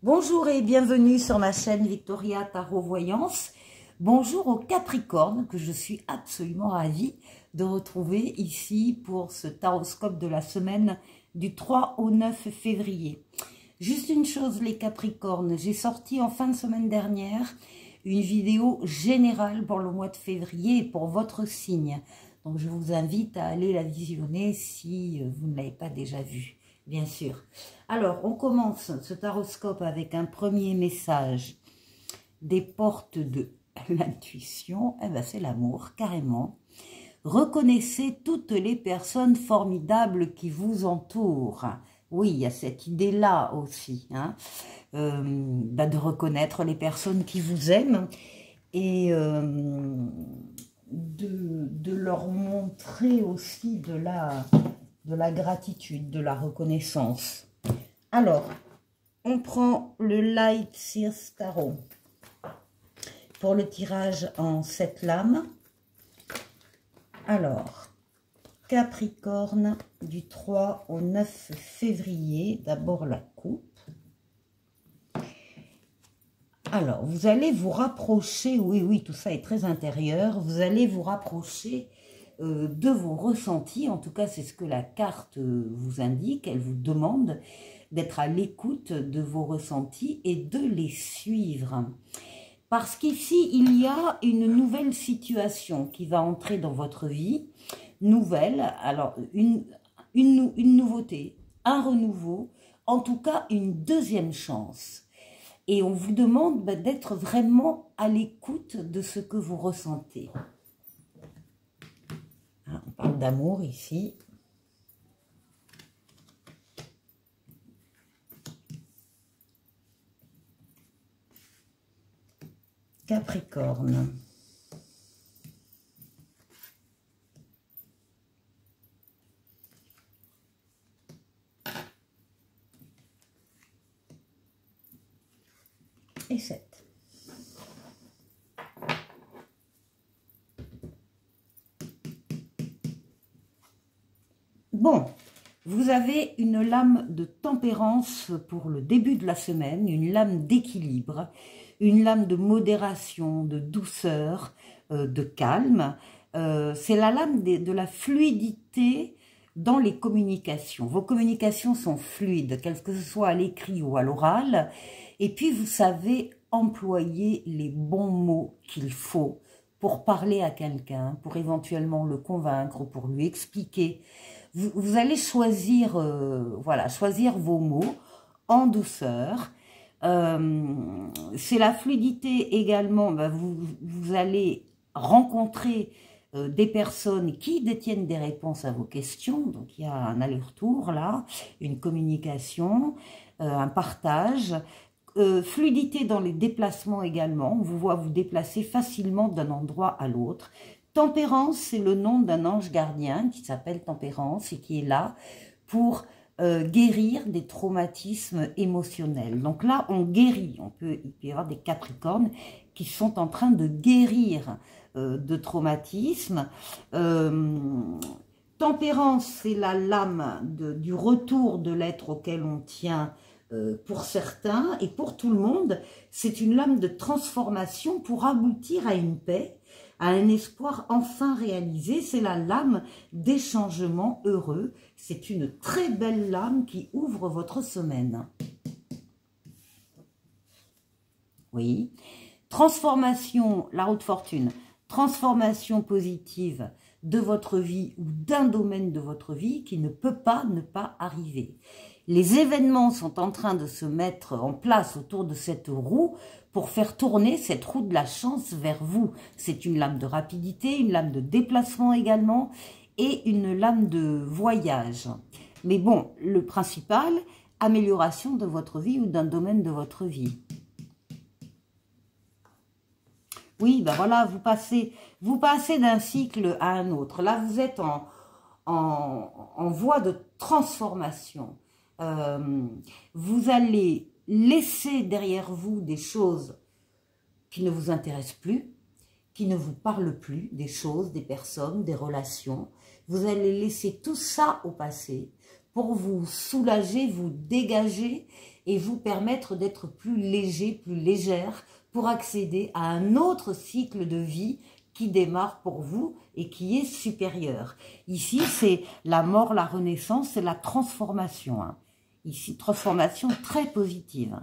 Bonjour et bienvenue sur ma chaîne Victoria Tarot Voyance. Bonjour aux Capricornes que je suis absolument ravie de retrouver ici pour ce taroscope de la semaine du 3 au 9 février. Juste une chose les Capricornes, j'ai sorti en fin de semaine dernière une vidéo générale pour le mois de février et pour votre signe. Donc je vous invite à aller la visionner si vous ne l'avez pas déjà vue. Bien sûr. Alors, on commence ce taroscope avec un premier message des portes de l'intuition. Eh ben, c'est l'amour, carrément. Reconnaissez toutes les personnes formidables qui vous entourent. Oui, il y a cette idée-là aussi, hein, de reconnaître les personnes qui vous aiment et de leur montrer aussi de la gratitude, de la reconnaissance. Alors, on prend le Light Seers Tarot pour le tirage en 7 lames. Alors, Capricorne du 3 au 9 février, d'abord la coupe. Alors, vous allez vous rapprocher, oui, tout ça est très intérieur, vous allez vous rapprocher de vos ressentis, en tout cas c'est ce que la carte vous indique, elle vous demande d'être à l'écoute de vos ressentis et de les suivre. Parce qu'ici, il y a une nouvelle situation qui va entrer dans votre vie, nouvelle, alors une nouveauté, un renouveau, en tout cas une deuxième chance. Et on vous demande d'être vraiment à l'écoute de ce que vous ressentez. On parle d'amour ici. Capricorne. Et 7. Bon, vous avez une lame de tempérance pour le début de la semaine, une lame d'équilibre, une lame de modération, de douceur, de calme. C'est la lame de la fluidité dans les communications. Vos communications sont fluides, quel que ce soit à l'écrit ou à l'oral. Et puis, vous savez employer les bons mots qu'il faut pour parler à quelqu'un, pour éventuellement le convaincre, pour lui expliquer. Vous allez choisir, voilà, choisir vos mots en douceur. C'est la fluidité également. Vous allez rencontrer des personnes qui détiennent des réponses à vos questions. Donc, il y a un aller-retour là, une communication, un partage. Fluidité dans les déplacements également. On vous voit vous déplacer facilement d'un endroit à l'autre. Tempérance, c'est le nom d'un ange gardien qui s'appelle Tempérance et qui est là pour guérir des traumatismes émotionnels. Donc là, on guérit. Il peut y avoir des Capricornes qui sont en train de guérir de traumatismes. Tempérance, c'est la lame du retour de l'être auquel on tient pour certains et pour tout le monde. C'est une lame de transformation pour aboutir à une paix, à un espoir enfin réalisé. C'est la lame des changements heureux. C'est une très belle lame qui ouvre votre semaine. Oui. Transformation, la roue de fortune. Transformation positive de votre vie ou d'un domaine de votre vie qui ne peut pas ne pas arriver. Les événements sont en train de se mettre en place autour de cette roue pour faire tourner cette roue de la chance vers vous. C'est une lame de rapidité, une lame de déplacement également et une lame de voyage. Mais bon, le principal, amélioration de votre vie ou d'un domaine de votre vie. Oui, ben voilà, vous passez d'un cycle à un autre. Là, vous êtes en voie de transformation. Vous allez laisser derrière vous des choses qui ne vous intéressent plus, qui ne vous parlent plus, des choses, des personnes, des relations. Vous allez laisser tout ça au passé pour vous soulager, vous dégager et vous permettre d'être plus léger, plus légère pour accéder à un autre cycle de vie qui démarre pour vous et qui est supérieur. Ici, c'est la mort, la renaissance, c'est la transformation. Hein. Ici, transformation très positive.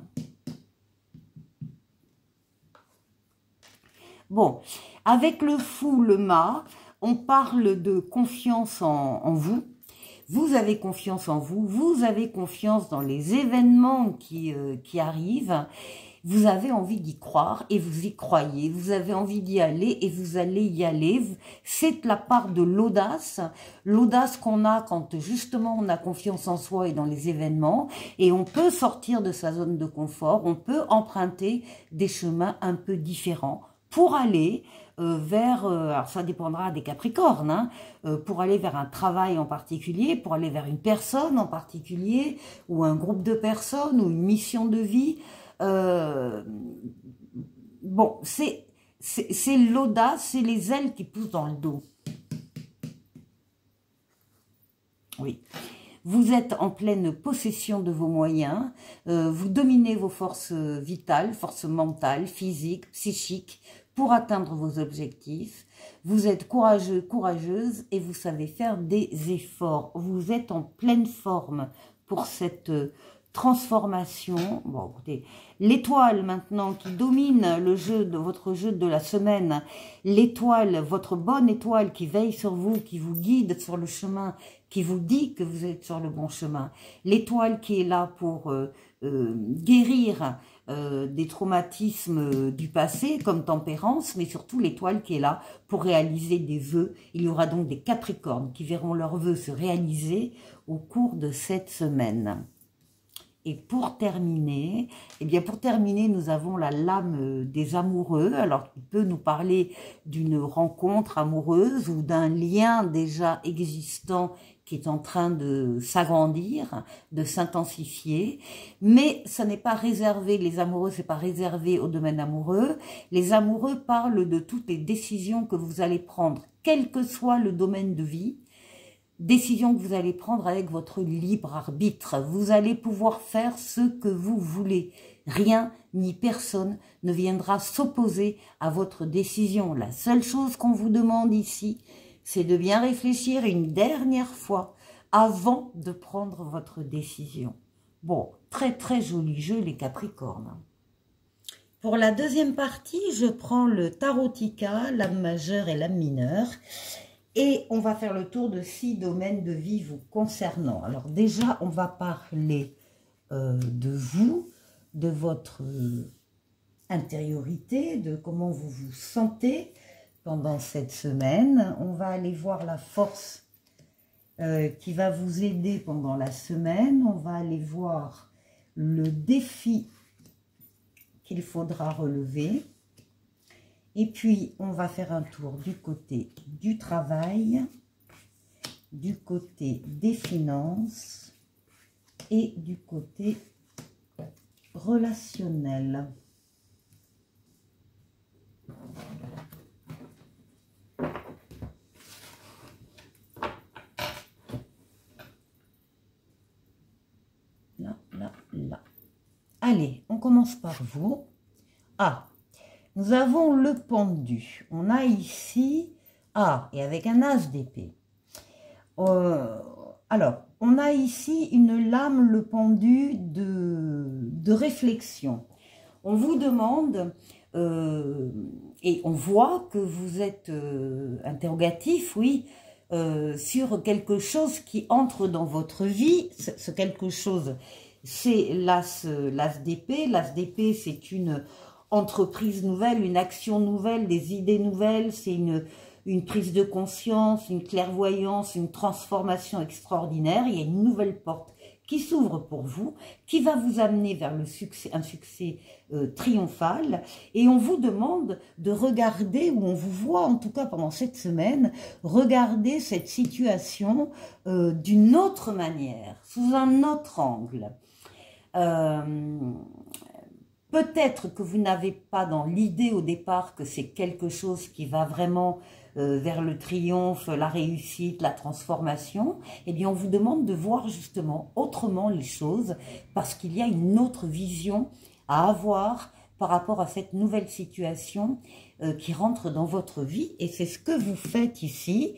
Bon, avec le fou, le mât, on parle de confiance en vous. Vous avez confiance en vous, vous avez confiance dans les événements qui arrivent. Vous avez envie d'y croire et vous y croyez. Vous avez envie d'y aller et vous allez y aller. C'est la part de l'audace. L'audace qu'on a quand justement on a confiance en soi et dans les événements. Et on peut sortir de sa zone de confort. On peut emprunter des chemins un peu différents pour aller vers, alors ça dépendra des Capricornes, hein, pour aller vers un travail en particulier, pour aller vers une personne en particulier, ou un groupe de personnes, ou une mission de vie. Bon, c'est l'audace, c'est les ailes qui poussent dans le dos. Oui. Vous êtes en pleine possession de vos moyens, vous dominez vos forces vitales, forces mentales, physiques, psychiques, pour atteindre vos objectifs. Vous êtes courageux, courageuse et vous savez faire des efforts. Vous êtes en pleine forme pour cette transformation. Bon, écoutez, l'étoile maintenant qui domine le jeu de votre jeu de la semaine, l'étoile, votre bonne étoile qui veille sur vous, qui vous guide sur le chemin, qui vous dit que vous êtes sur le bon chemin. L'étoile qui est là pour guérir des traumatismes du passé, comme Tempérance, mais surtout l'étoile qui est là pour réaliser des vœux. Il y aura donc des Capricornes qui verront leurs vœux se réaliser au cours de cette semaine. Et pour terminer, eh bien pour terminer, nous avons la lame des amoureux. Alors, qui peut nous parler d'une rencontre amoureuse ou d'un lien déjà existant qui est en train de s'agrandir, de s'intensifier. Mais ça n'est pas réservé, les amoureux, c'est pas réservé au domaine amoureux. Les amoureux parlent de toutes les décisions que vous allez prendre, quel que soit le domaine de vie. Décision que vous allez prendre avec votre libre arbitre. Vous allez pouvoir faire ce que vous voulez. Rien ni personne ne viendra s'opposer à votre décision. La seule chose qu'on vous demande ici, c'est de bien réfléchir une dernière fois avant de prendre votre décision. Bon, très très joli jeu les Capricornes. Pour la deuxième partie, je prends le Tarotica, l'âme majeure et l'âme mineure. Et on va faire le tour de 6 domaines de vie vous concernant. Alors déjà, on va parler de vous, de votre intériorité, de comment vous vous sentez pendant cette semaine. On va aller voir la force qui va vous aider pendant la semaine. On va aller voir le défi qu'il faudra relever. Et puis, on va faire un tour du côté du travail, du côté des finances et du côté relationnel. Là, là, là. Allez, on commence par vous. Ah! Nous avons le pendu. On a ici, et avec un as d'épée. Alors, on a ici une lame, le pendu, de réflexion. On vous demande, et on voit que vous êtes interrogatif, oui, sur quelque chose qui entre dans votre vie. Ce quelque chose, c'est l'as d'épée. L'as d'épée, c'est une entreprise nouvelle, une action nouvelle, des idées nouvelles, c'est une prise de conscience, une clairvoyance, une transformation extraordinaire. Il y a une nouvelle porte qui s'ouvre pour vous, qui va vous amener vers le succès, un succès triomphal. Et on vous demande de regarder, ou on vous voit en tout cas pendant cette semaine, regarder cette situation d'une autre manière, sous un autre angle. Peut-être que vous n'avez pas dans l'idée au départ que c'est quelque chose qui va vraiment vers le triomphe, la réussite, la transformation. Eh bien, on vous demande de voir justement autrement les choses parce qu'il y a une autre vision à avoir par rapport à cette nouvelle situation qui rentre dans votre vie. Et c'est ce que vous faites ici.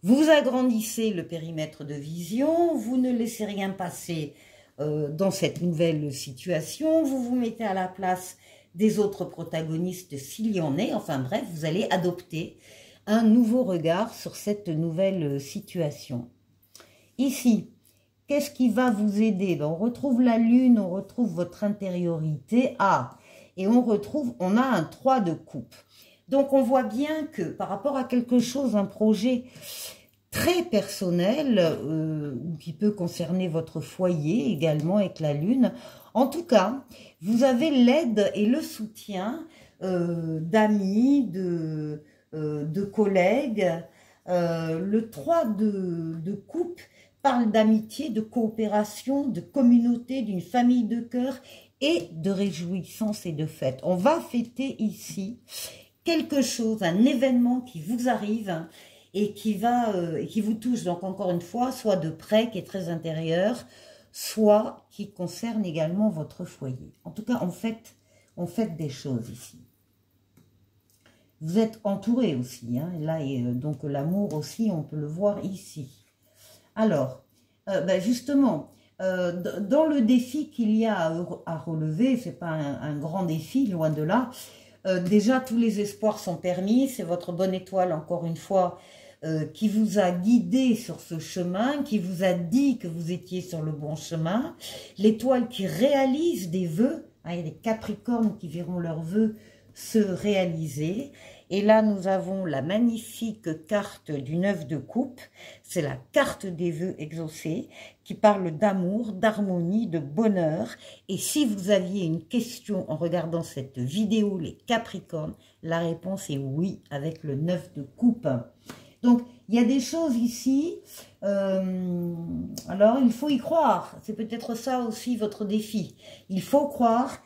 Vous agrandissez le périmètre de vision, vous ne laissez rien passer dans cette nouvelle situation, vous vous mettez à la place des autres protagonistes s'il y en est, enfin bref, vous allez adopter un nouveau regard sur cette nouvelle situation. Ici, qu'est-ce qui va vous aider? On retrouve la lune, on retrouve votre intériorité, et on a un 3 de coupe. Donc on voit bien que par rapport à quelque chose, un projet très personnel, qui peut concerner votre foyer également avec la lune. En tout cas, vous avez l'aide et le soutien d'amis, de collègues. Le 3 de coupe parle d'amitié, de coopération, de communauté, d'une famille de cœur et de réjouissance et de fête. On va fêter ici quelque chose, un événement qui vous arrive et qui vous touche, donc encore une fois, soit de près, qui est très intérieur, soit qui concerne également votre foyer. En tout cas, on fait des choses ici. Vous êtes entouré aussi, hein, là, et donc l'amour aussi, on peut le voir ici. Alors, justement, dans le défi qu'il y a à relever, c'est pas un grand défi, loin de là. Déjà, tous les espoirs sont permis, c'est votre bonne étoile, encore une fois, qui vous a guidé sur ce chemin, qui vous a dit que vous étiez sur le bon chemin. L'étoile qui réalise des vœux, hein, il y a des Capricornes qui verront leurs vœux se réaliser. Et là, nous avons la magnifique carte du 9 de coupe. C'est la carte des vœux exaucés qui parle d'amour, d'harmonie, de bonheur. Et si vous aviez une question en regardant cette vidéo, les Capricornes, la réponse est oui avec le 9 de coupe. Donc, il y a des choses ici, alors il faut y croire. C'est peut-être ça aussi votre défi. Il faut croire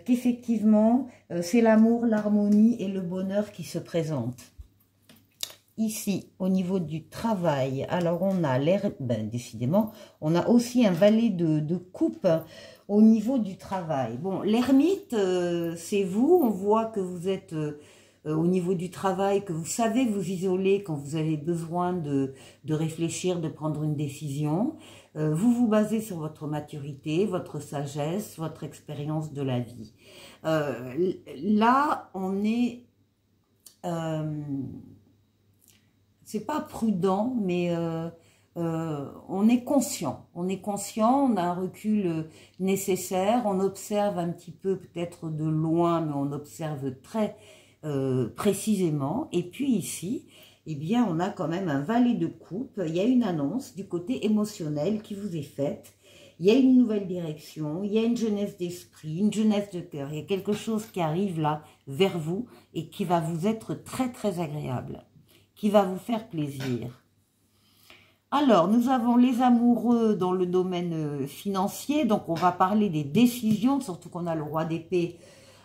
qu'effectivement, c'est l'amour, l'harmonie et le bonheur qui se présentent. Ici, au niveau du travail, alors on a l'air, décidément, on a aussi un valet de coupe au niveau du travail. Bon, l'ermite, c'est vous, on voit que vous êtes... au niveau du travail, que vous savez vous isoler quand vous avez besoin de réfléchir, de prendre une décision. Vous vous basez sur votre maturité, votre sagesse, votre expérience de la vie. Là, on est... c'est pas prudent, mais on est conscient. On est conscient, on a un recul nécessaire, on observe un petit peu peut-être de loin, mais on observe très... précisément. Et puis ici, eh bien, on a quand même un valet de coupe. Il y a une annonce du côté émotionnel qui vous est faite. Il y a une nouvelle direction, il y a une jeunesse d'esprit, une jeunesse de cœur. Il y a quelque chose qui arrive là vers vous et qui va vous être très très agréable, qui va vous faire plaisir. Alors, nous avons les amoureux dans le domaine financier. Donc, on va parler des décisions, surtout qu'on a le roi d'épée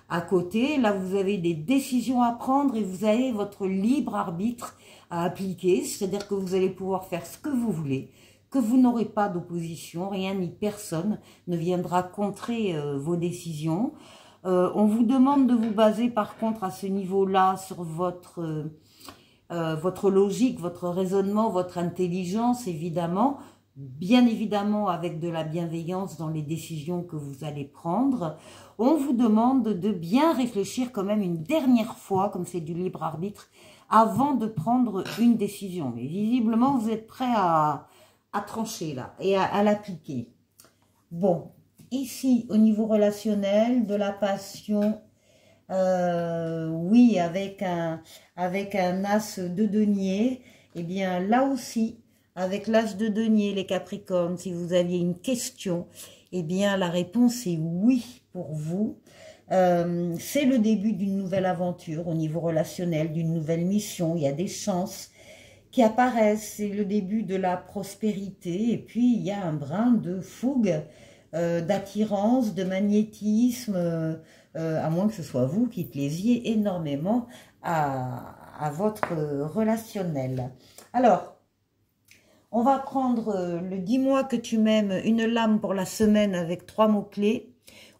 à côté. Là, vous avez des décisions à prendre et vous avez votre libre arbitre à appliquer. C'est-à-dire que vous allez pouvoir faire ce que vous voulez, que vous n'aurez pas d'opposition, rien ni personne ne viendra contrer vos décisions. On vous demande de vous baser par contre à ce niveau-là sur votre logique, votre raisonnement, votre intelligence évidemment, bien évidemment avec de la bienveillance dans les décisions que vous allez prendre. On vous demande de bien réfléchir quand même une dernière fois, comme c'est du libre arbitre, avant de prendre une décision. Mais visiblement, vous êtes prêt à trancher là et à l'appliquer. Bon, ici, au niveau relationnel, de la passion, oui, avec un as de denier, eh bien là aussi, avec l'as de denier, les Capricornes, si vous aviez une question, eh bien la réponse est oui pour vous. C'est le début d'une nouvelle aventure au niveau relationnel, d'une nouvelle mission. Il y a des chances qui apparaissent, c'est le début de la prospérité. Et puis, il y a un brin de fougue d'attirance, de magnétisme, à moins que ce soit vous qui plaisiez énormément à votre relationnel. Alors, on va prendre le « Dis-moi que tu m'aimes », une lame pour la semaine avec 3 mots-clés.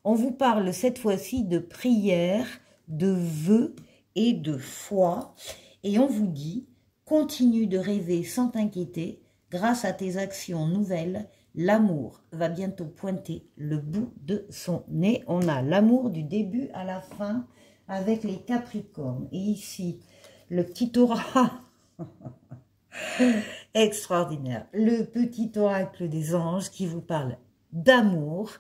On vous parle cette fois-ci de prière, de vœux et de foi. Et on vous dit, continue de rêver sans t'inquiéter, grâce à tes actions nouvelles, l'amour va bientôt pointer le bout de son nez. On a l'amour du début à la fin avec les Capricornes. Et ici, le petit oracle, extraordinaire, le petit oracle des anges qui vous parle d'amour,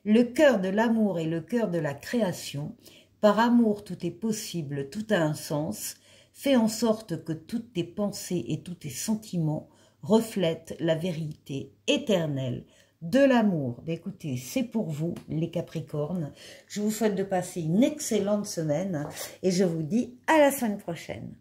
le cœur de l'amour et le cœur de la création. Par amour, tout est possible, tout a un sens. Fais en sorte que toutes tes pensées et tous tes sentiments reflètent la vérité éternelle de l'amour. Écoutez, c'est pour vous, les Capricornes. Je vous souhaite de passer une excellente semaine et je vous dis à la semaine prochaine.